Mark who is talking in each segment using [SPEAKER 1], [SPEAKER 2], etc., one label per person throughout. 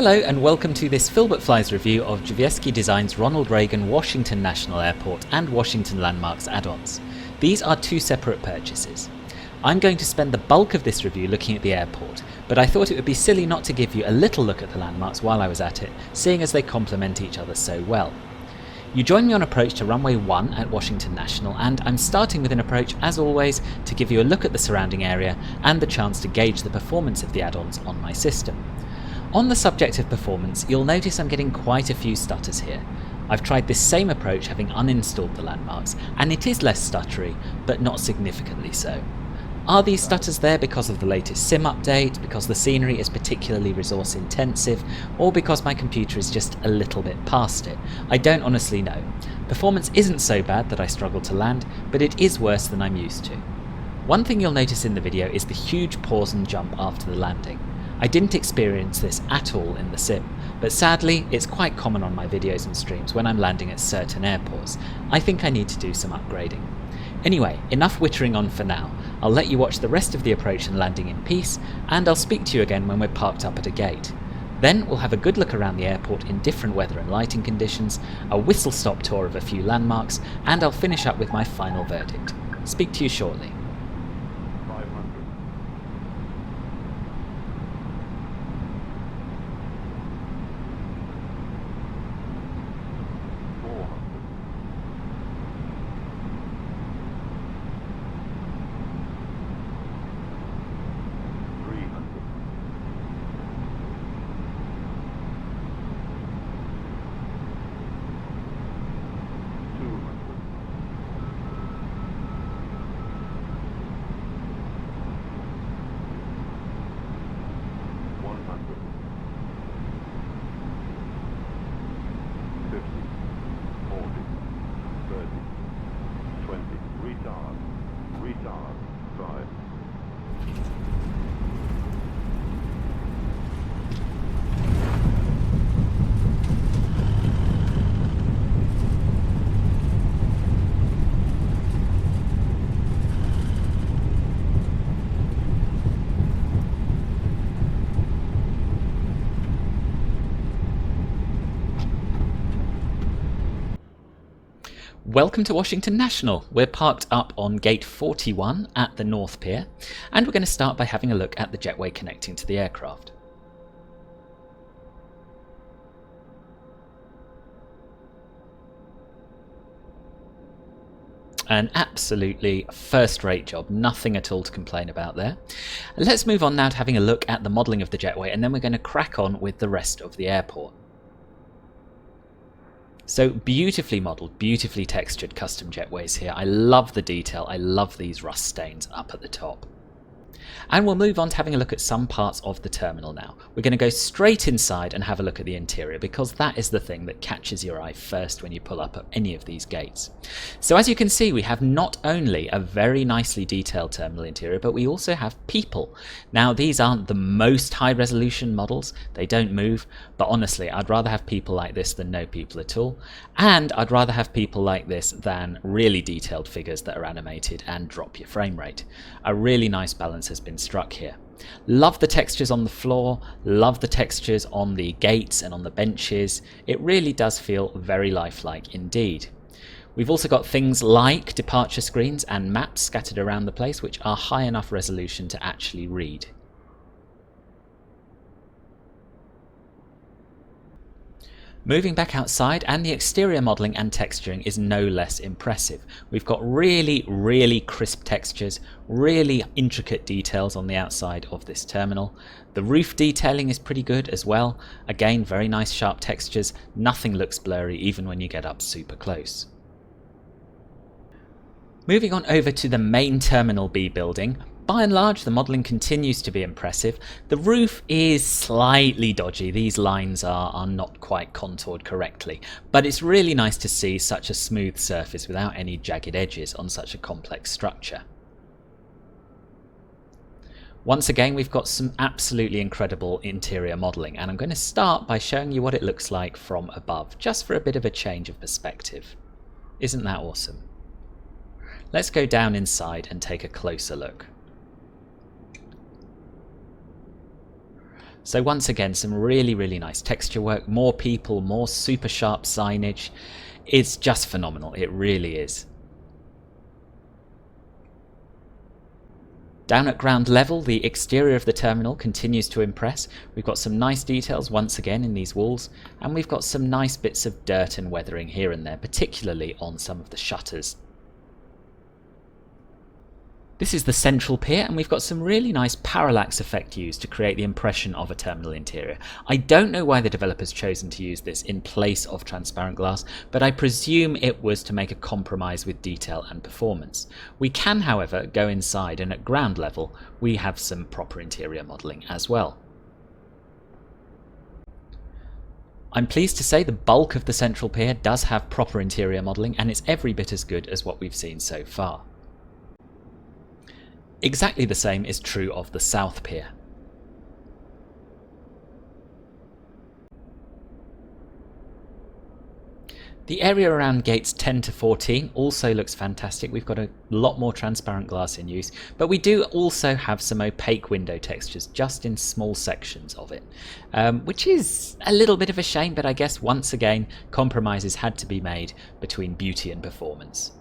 [SPEAKER 1] Hello and welcome to this Philbert Flies review of Drzewiecki Design's Ronald Reagan Washington National Airport and Washington Landmarks add-ons. These are two separate purchases. I'm going to spend the bulk of this review looking at the airport, but I thought it would be silly not to give you a little look at the landmarks while I was at it, seeing as they complement each other so well. You join me on approach to runway 1 at Washington National, and I'm starting with an approach, as always, to give you a look at the surrounding area and the chance to gauge the performance of the add-ons on my system. On the subject of performance, you'll notice I'm getting quite a few stutters here. I've tried this same approach having uninstalled the landmarks, and it is less stuttery, but not significantly so. Are these stutters there because of the latest SIM update, because the scenery is particularly resource intensive, or because my computer is just a little bit past it? I don't honestly know. Performance isn't so bad that I struggle to land, but it is worse than I'm used to. One thing you'll notice in the video is the huge pause and jump after the landing. I didn't experience this at all in the sim, but sadly it's quite common on my videos and streams when I'm landing at certain airports. I think I need to do some upgrading. Anyway, enough wittering on for now. I'll let you watch the rest of the approach and landing in peace, and I'll speak to you again when we're parked up at a gate. Then we'll have a good look around the airport in different weather and lighting conditions, a whistle-stop tour of a few landmarks, and I'll finish up with my final verdict. Speak to you shortly. Welcome to Washington National. We're parked up on gate 41 at the North Pier, and we're going to start by having a look at the jetway connecting to the aircraft. An absolutely first-rate job, nothing at all to complain about there. Let's move on now to having a look at the modelling of the jetway, and then we're going to crack on with the rest of the airport. So beautifully modelled, beautifully textured custom jetways here. I love the detail, I love these rust stains up at the top. And we'll move on to having a look at some parts of the terminal now. We're going to go straight inside and have a look at the interior, because that is the thing that catches your eye first when you pull up at any of these gates. So as you can see, we have not only a very nicely detailed terminal interior, but we also have people. Now these aren't the most high resolution models, they don't move, but honestly I'd rather have people like this than no people at all, and I'd rather have people like this than really detailed figures that are animated and drop your frame rate. A really nice balance has been struck here. Love the textures on the floor, love the textures on the gates and on the benches. It really does feel very lifelike indeed. We've also got things like departure screens and maps scattered around the place, which are high enough resolution to actually read. Moving back outside, and the exterior modelling and texturing is no less impressive. We've got really crisp textures, really intricate details on the outside of this terminal. The roof detailing is pretty good as well. Again, very nice sharp textures. Nothing looks blurry even when you get up super close. Moving on over to the main Terminal B building. By and large, the modelling continues to be impressive. The roof is slightly dodgy. These lines are not quite contoured correctly, but it's really nice to see such a smooth surface without any jagged edges on such a complex structure. Once again, we've got some absolutely incredible interior modelling, and I'm going to start by showing you what it looks like from above, just for a bit of a change of perspective. Isn't that awesome? Let's go down inside and take a closer look. So once again, some really nice texture work, more people, more super sharp signage. It's just phenomenal, it really is. Down at ground level, the exterior of the terminal continues to impress. We've got some nice details once again in these walls, and we've got some nice bits of dirt and weathering here and there, particularly on some of the shutters. This is the central pier, and we've got some really nice parallax effect used to create the impression of a terminal interior. I don't know why the developers chosen to use this in place of transparent glass, but I presume it was to make a compromise with detail and performance. We can, however, go inside, and at ground level we have some proper interior modelling as well. I'm pleased to say the bulk of the central pier does have proper interior modelling, and it's every bit as good as what we've seen so far. Exactly the same is true of the South Pier. The area around gates 10 to 14 also looks fantastic. We've got a lot more transparent glass in use, but we do also have some opaque window textures just in small sections of it, which is a little bit of a shame, but I guess once again compromises had to be made between beauty and performance.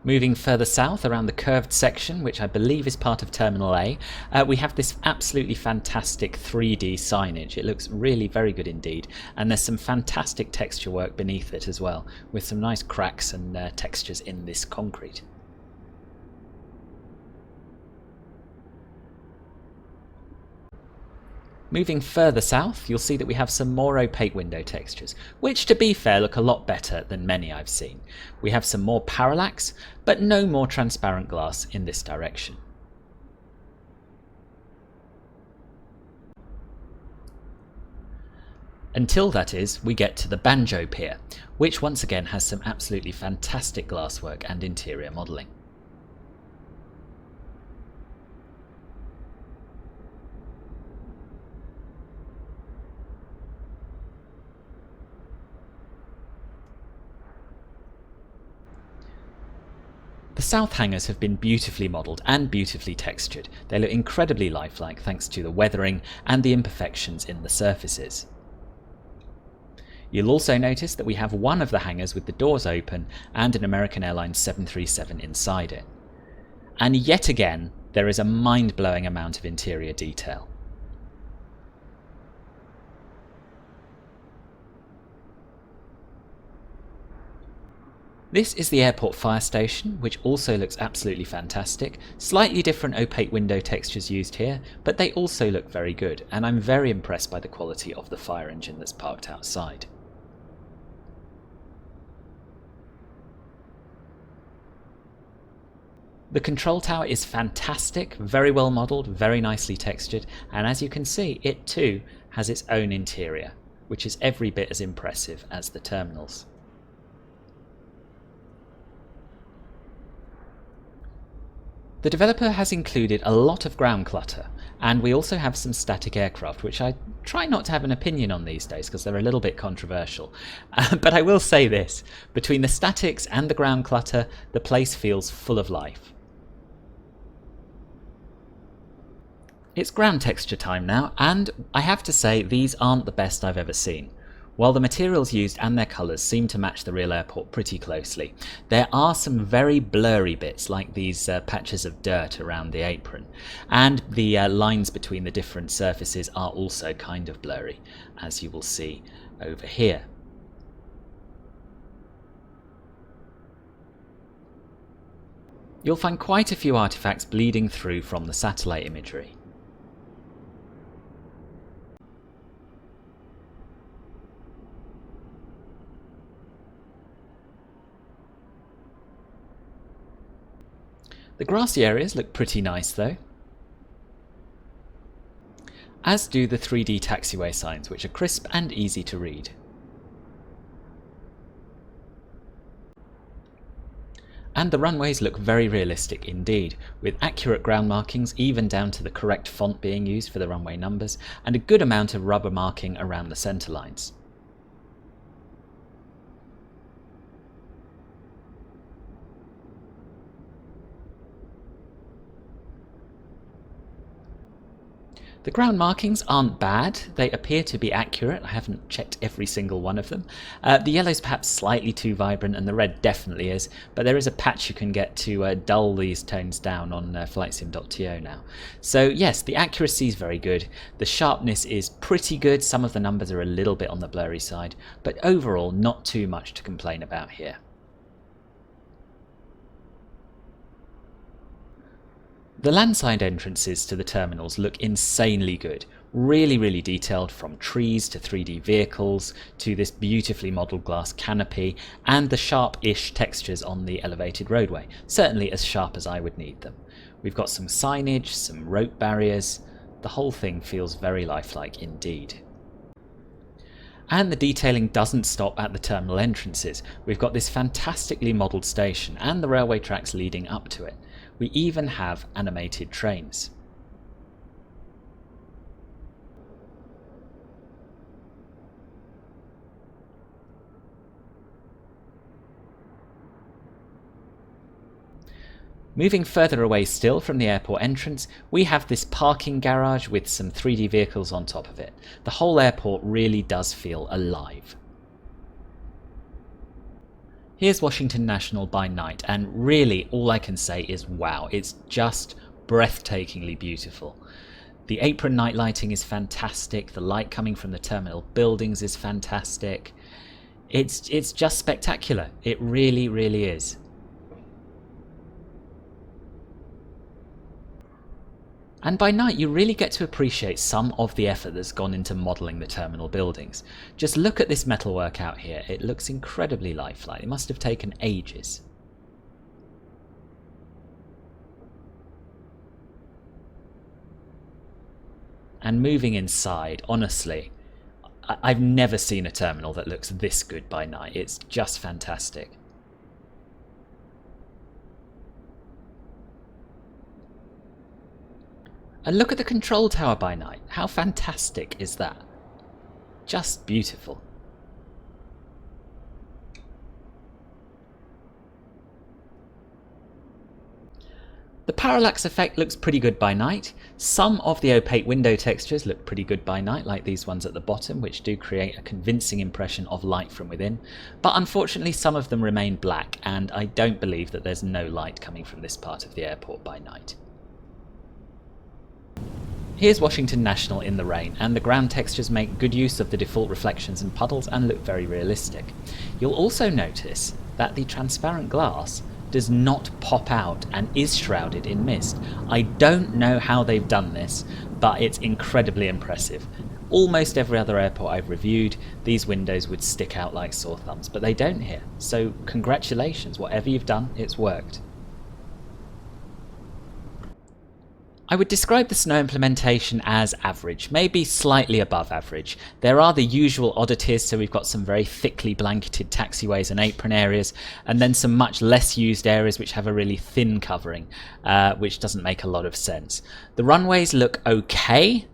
[SPEAKER 1] Moving further south around the curved section, which I believe is part of Terminal A, we have this absolutely fantastic 3D signage. It looks really very good indeed, and there's some fantastic texture work beneath it as well, with some nice cracks and textures in this concrete. Moving further south, you'll see that we have some more opaque window textures, which to be fair look a lot better than many I've seen. We have some more parallax, but no more transparent glass in this direction. Until, that is, we get to the Banjo Pier, which once again has some absolutely fantastic glasswork and interior modelling. The south hangars have been beautifully modelled and beautifully textured. They look incredibly lifelike thanks to the weathering and the imperfections in the surfaces. You'll also notice that we have one of the hangars with the doors open and an American Airlines 737 inside it. And yet again, there is a mind-blowing amount of interior detail. This is the airport fire station, which also looks absolutely fantastic. Slightly different opaque window textures used here, but they also look very good, and I'm very impressed by the quality of the fire engine that's parked outside. The control tower is fantastic, very well modelled, very nicely textured, and as you can see, it too has its own interior, which is every bit as impressive as the terminals. The developer has included a lot of ground clutter, and we also have some static aircraft, which I try not to have an opinion on these days because they're a little bit controversial. But I will say this, between the statics and the ground clutter, the place feels full of life. It's ground texture time now, and I have to say these aren't the best I've ever seen. While the materials used and their colours seem to match the real airport pretty closely, there are some very blurry bits like these patches of dirt around the apron, and the lines between the different surfaces are also kind of blurry, as you will see over here. You'll find quite a few artifacts bleeding through from the satellite imagery. The grassy areas look pretty nice though, as do the 3D taxiway signs, which are crisp and easy to read. And the runways look very realistic indeed, with accurate ground markings even down to the correct font being used for the runway numbers, and a good amount of rubber marking around the centre lines. The ground markings aren't bad, they appear to be accurate. I haven't checked every single one of them. The yellow's perhaps slightly too vibrant and the red definitely is, but there is a patch you can get to dull these tones down on flightsim.to now. So yes, the accuracy is very good, the sharpness is pretty good, some of the numbers are a little bit on the blurry side, but overall not too much to complain about here. The landside entrances to the terminals look insanely good, really detailed, from trees to 3D vehicles to this beautifully modelled glass canopy and the sharp-ish textures on the elevated roadway, certainly as sharp as I would need them. We've got some signage, some rope barriers, the whole thing feels very lifelike indeed. And the detailing doesn't stop at the terminal entrances. We've got this fantastically modelled station and the railway tracks leading up to it. We even have animated trains. Moving further away still from the airport entrance, we have this parking garage with some 3D vehicles on top of it. The whole airport really does feel alive. Here's Washington National by night, and really all I can say is wow, it's just breathtakingly beautiful. The apron night lighting is fantastic, the light coming from the terminal buildings is fantastic. It's just spectacular, it really is. And by night you really get to appreciate some of the effort that's gone into modelling the terminal buildings. Just look at this metalwork out here, it looks incredibly lifelike, it must have taken ages. And moving inside, honestly, I've never seen a terminal that looks this good by night, it's just fantastic. And look at the control tower by night. How fantastic is that? Just beautiful. The parallax effect looks pretty good by night. Some of the opaque window textures look pretty good by night, like these ones at the bottom, which do create a convincing impression of light from within. But unfortunately some of them remain black, and I don't believe that there's no light coming from this part of the airport by night. Here's Washington National in the rain, and the ground textures make good use of the default reflections and puddles and look very realistic. You'll also notice that the transparent glass does not pop out and is shrouded in mist. I don't know how they've done this, but it's incredibly impressive. Almost every other airport I've reviewed, these windows would stick out like sore thumbs, but they don't here. So congratulations, whatever you've done, it's worked. I would describe the snow implementation as average, maybe slightly above average. There are the usual oddities, so we've got some very thickly blanketed taxiways and apron areas, and then some much less used areas which have a really thin covering, which doesn't make a lot of sense. The runways look okay,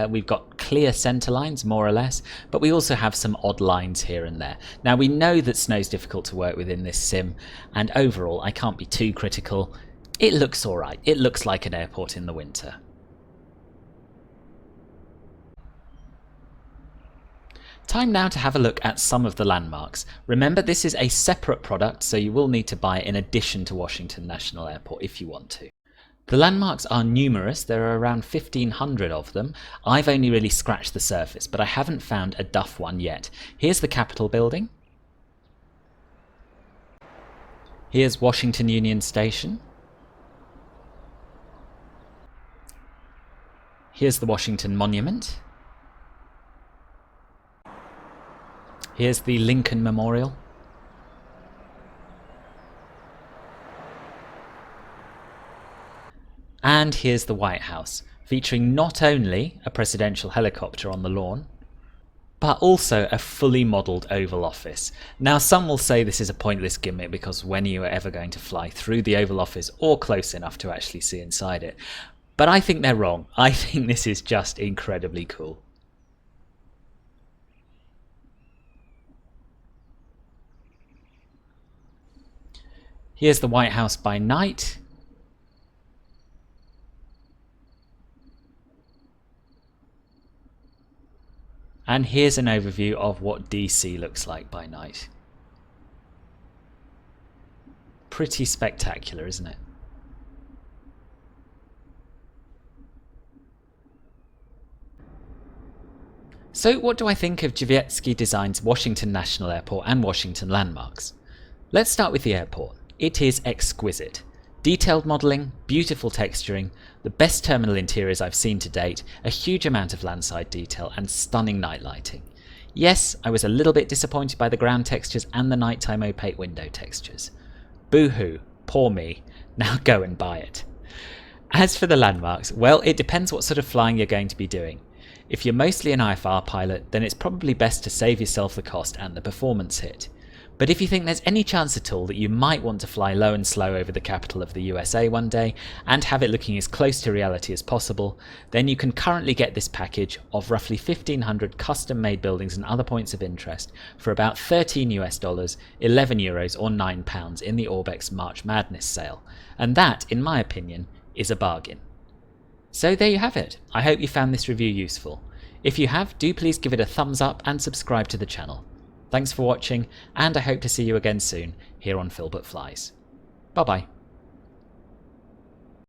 [SPEAKER 1] we've got clear centre lines more or less, but we also have some odd lines here and there. Now we know that snow's difficult to work with in this sim, and overall I can't be too critical. It looks alright, it looks like an airport in the winter. Time now to have a look at some of the landmarks. Remember, this is a separate product, so you will need to buy it in addition to Washington National Airport if you want to. The landmarks are numerous, there are around 1,500 of them. I've only really scratched the surface, but I haven't found a duff one yet. Here's the Capitol building. Here's Washington Union Station. Here's the Washington Monument. Here's the Lincoln Memorial. And here's the White House, featuring not only a presidential helicopter on the lawn, but also a fully modelled Oval Office. Now some will say this is a pointless gimmick because when are you ever going to fly through the Oval Office or close enough to actually see inside it? But I think they're wrong. I think this is just incredibly cool. Here's the White House by night. And here's an overview of what DC looks like by night. Pretty spectacular, isn't it? So what do I think of Drzewiecki Design's Washington National Airport and Washington landmarks? Let's start with the airport. It is exquisite. Detailed modelling, beautiful texturing, the best terminal interiors I've seen to date, a huge amount of landside detail and stunning night lighting. Yes, I was a little bit disappointed by the ground textures and the nighttime opaque window textures. Boo-hoo, poor me, now go and buy it. As for the landmarks, well, it depends what sort of flying you're going to be doing. If you're mostly an IFR pilot, then it's probably best to save yourself the cost and the performance hit. But if you think there's any chance at all that you might want to fly low and slow over the capital of the USA one day and have it looking as close to reality as possible, then you can currently get this package of roughly 1,500 custom-made buildings and other points of interest for about $13 US, 11 euros or £9 in the Orbex March Madness sale. And that, in my opinion, is a bargain. So there you have it. I hope you found this review useful. If you have, do please give it a thumbs up and subscribe to the channel. Thanks for watching, and I hope to see you again soon here on Philbert Flies. Bye bye.